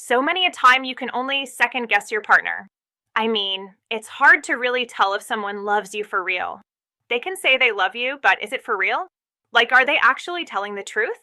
So many a time you can only second guess your partner. I mean, it's hard to really tell if someone loves you for real. They can say they love you, but is it for real? Like, are they actually telling the truth?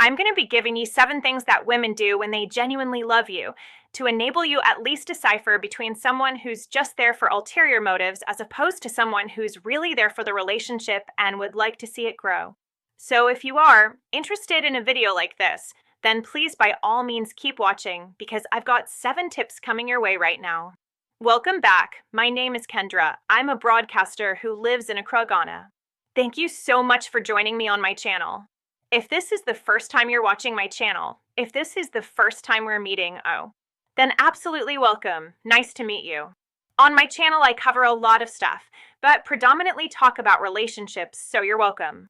I'm going to be giving you 7 things that women do when they genuinely love you to enable you at least decipher between someone who's just there for ulterior motives as opposed to someone who's really there for the relationship and would like to see it grow. So, if you are interested in a video like this, then please by all means keep watching because I've got 7 tips coming your way right now. Welcome back. My name is Kendra. I'm a broadcaster who lives in Accra, Ghana. Thank you so much for joining me on my channel. If this is the first time you're watching my channel, if this is the first time we're meeting, then absolutely welcome. Nice to meet you. On my channel, I cover a lot of stuff, but predominantly talk about relationships, so you're welcome.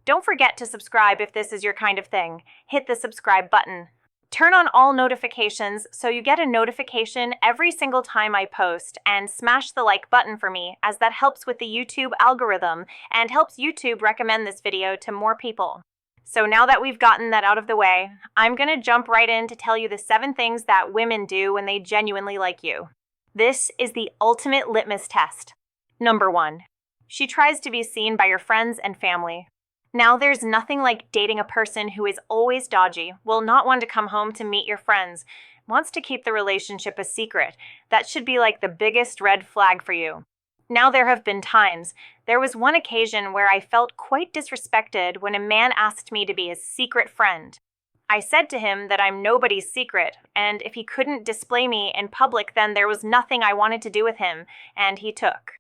Don't forget to subscribe if this is your kind of thing. Hit the subscribe button. Turn on all notifications so you get a notification every single time I post, and smash the like button for me as that helps with the YouTube algorithm and helps YouTube recommend this video to more people. So now that we've gotten that out of the way, I'm going to jump right in to tell you the 7 things that women do when they genuinely like you. This is the ultimate litmus test. Number 1. She tries to be seen by your friends and family. Now, there's nothing like dating a person who is always dodgy, will not want to come home to meet your friends, wants to keep the relationship a secret. That should be like the biggest red flag for you. Now, there have been times. There was one occasion where I felt quite disrespected when a man asked me to be his secret friend. I said to him that I'm nobody's secret, and if he couldn't display me in public, then there was nothing I wanted to do with him, and he took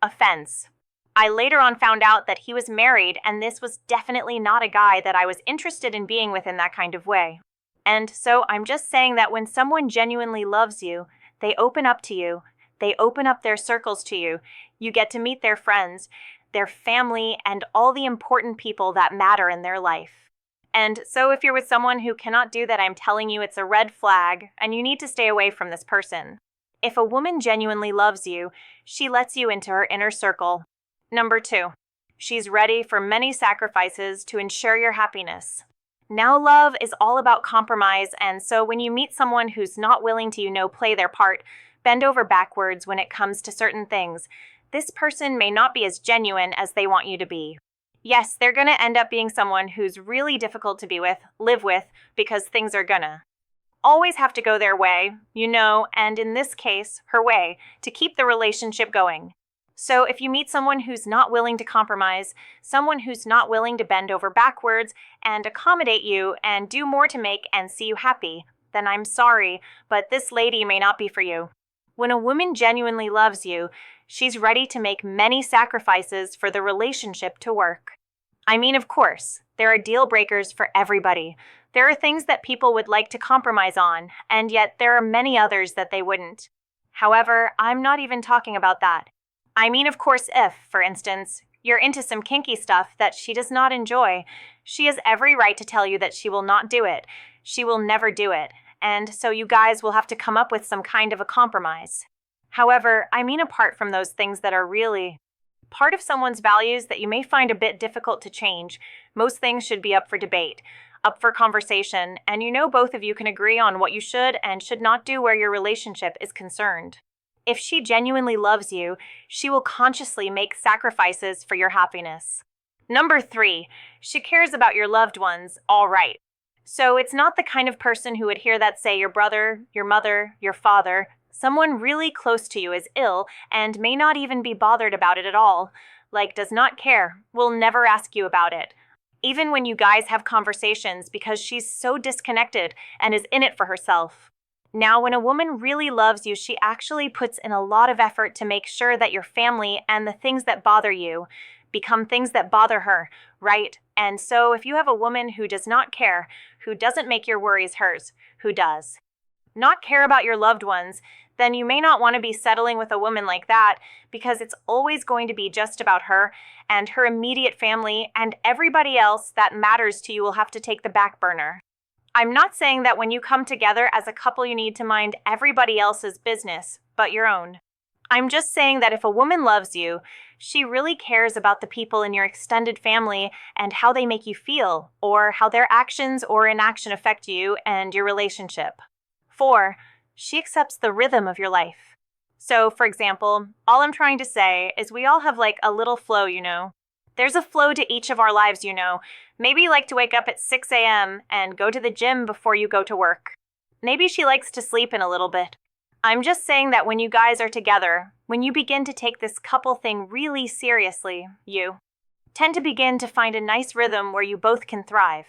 offense. I later on found out that he was married, and this was definitely not a guy that I was interested in being with in that kind of way. And so I'm just saying that when someone genuinely loves you, they open up to you, they open up their circles to you, you get to meet their friends, their family, and all the important people that matter in their life. And so if you're with someone who cannot do that, I'm telling you it's a red flag, and you need to stay away from this person. If a woman genuinely loves you, she lets you into her inner circle. Number 2, she's ready for many sacrifices to ensure your happiness. Now, love is all about compromise, and so when you meet someone who's not willing to, play their part, bend over backwards when it comes to certain things, this person may not be as genuine as they want you to be. Yes, they're going to end up being someone who's really difficult to be with, live with, because things are gonna always have to go their way, and in this case, her way, to keep the relationship going. So if you meet someone who's not willing to compromise, someone who's not willing to bend over backwards and accommodate you and do more to make and see you happy, then I'm sorry, but this lady may not be for you. When a woman genuinely loves you, she's ready to make many sacrifices for the relationship to work. I mean, of course, there are deal breakers for everybody. There are things that people would like to compromise on, and yet there are many others that they wouldn't. However, I'm not even talking about that. I mean, of course, if, for instance, you're into some kinky stuff that she does not enjoy, she has every right to tell you that she will not do it. She will never do it. And so you guys will have to come up with some kind of a compromise. However, I mean apart from those things that are really part of someone's values that you may find a bit difficult to change, most things should be up for debate, up for conversation, and both of you can agree on what you should and should not do where your relationship is concerned. If she genuinely loves you, she will consciously make sacrifices for your happiness. Number 3, she cares about your loved ones, all right. So it's not the kind of person who would hear that say your brother, your mother, your father, someone really close to you is ill and may not even be bothered about it at all, does not care, will never ask you about it. Even when you guys have conversations because she's so disconnected and is in it for herself. Now, when a woman really loves you, she actually puts in a lot of effort to make sure that your family and the things that bother you become things that bother her, right? And so if you have a woman who does not care, who doesn't make your worries hers, who does not care about your loved ones, then you may not want to be settling with a woman like that because it's always going to be just about her and her immediate family, and everybody else that matters to you will have to take the back burner. I'm not saying that when you come together as a couple you need to mind everybody else's business, but your own. I'm just saying that if a woman loves you, she really cares about the people in your extended family and how they make you feel, or how their actions or inaction affect you and your relationship. 4. She accepts the rhythm of your life. So, for example, all I'm trying to say is we all have like a little flow, There's a flow to each of our lives, Maybe you like to wake up at 6 a.m. and go to the gym before you go to work. Maybe she likes to sleep in a little bit. I'm just saying that when you guys are together, when you begin to take this couple thing really seriously, you tend to begin to find a nice rhythm where you both can thrive.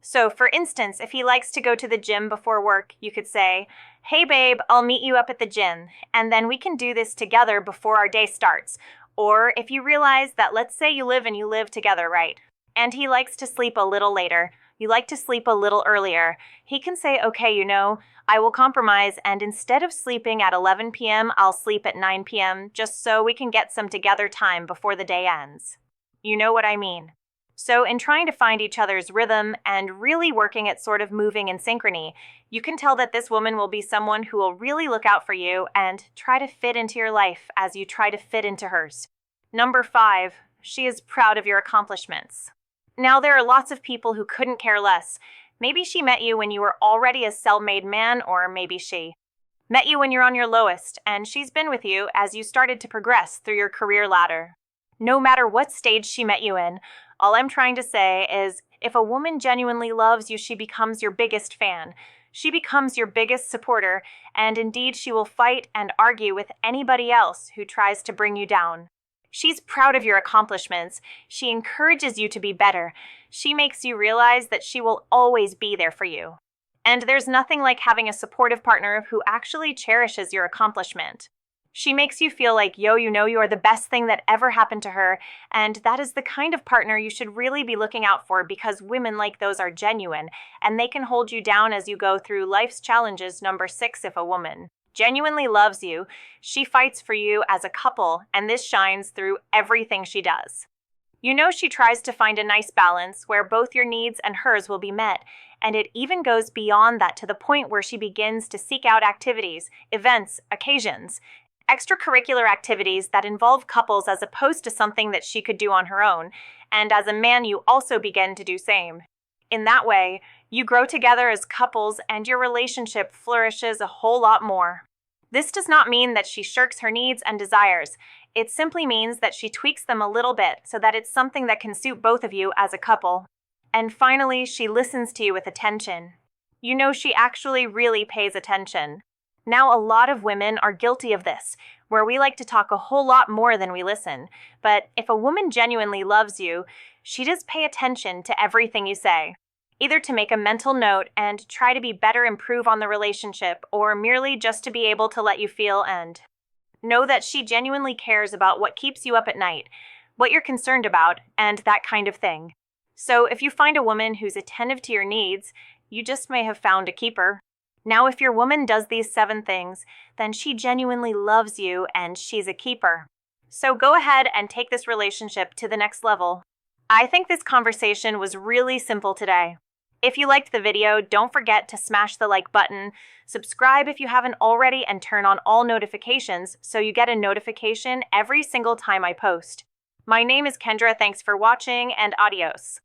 So, for instance, if he likes to go to the gym before work, you could say, "Hey babe, I'll meet you up at the gym, and then we can do this together before our day starts." Or if you realize that, let's say you live together, right? And he likes to sleep a little later, you like to sleep a little earlier, he can say, "Okay, I will compromise, and instead of sleeping at 11 p.m., I'll sleep at 9 p.m., just so we can get some together time before the day ends." You know what I mean? So in trying to find each other's rhythm and really working at sort of moving in synchrony, you can tell that this woman will be someone who will really look out for you and try to fit into your life as you try to fit into hers. Number 5, she is proud of your accomplishments. Now, there are lots of people who couldn't care less. Maybe she met you when you were already a self-made man, or maybe she met you when you're on your lowest, and she's been with you as you started to progress through your career ladder. No matter what stage she met you in, all I'm trying to say is if a woman genuinely loves you, she becomes your biggest fan. She becomes your biggest supporter, and indeed she will fight and argue with anybody else who tries to bring you down. She's proud of your accomplishments. She encourages you to be better. She makes you realize that she will always be there for you. And there's nothing like having a supportive partner who actually cherishes your accomplishment. She makes you feel like, you are the best thing that ever happened to her, and that is the kind of partner you should really be looking out for because women like those are genuine, and they can hold you down as you go through life's challenges. Number 6, if a woman genuinely loves you, she fights for you as a couple, and this shines through everything she does. She tries to find a nice balance where both your needs and hers will be met, and it even goes beyond that to the point where she begins to seek out activities, events, occasions, extracurricular activities that involve couples as opposed to something that she could do on her own, and as a man you also begin to do same. In that way, you grow together as couples and your relationship flourishes a whole lot more. This does not mean that she shirks her needs and desires. It simply means that she tweaks them a little bit so that it's something that can suit both of you as a couple. And finally, she listens to you with attention. She actually really pays attention. Now, a lot of women are guilty of this, where we like to talk a whole lot more than we listen. But if a woman genuinely loves you, she does pay attention to everything you say, either to make a mental note and try to be better, improve on the relationship, or merely just to be able to let you feel and know that she genuinely cares about what keeps you up at night, what you're concerned about, and that kind of thing. So if you find a woman who's attentive to your needs, you just may have found a keeper. Now, if your woman does these 7 things, then she genuinely loves you and she's a keeper. So go ahead and take this relationship to the next level. I think this conversation was really simple today. If you liked the video, don't forget to smash the like button, subscribe if you haven't already, and turn on all notifications so you get a notification every single time I post. My name is Kendra, thanks for watching, and adios.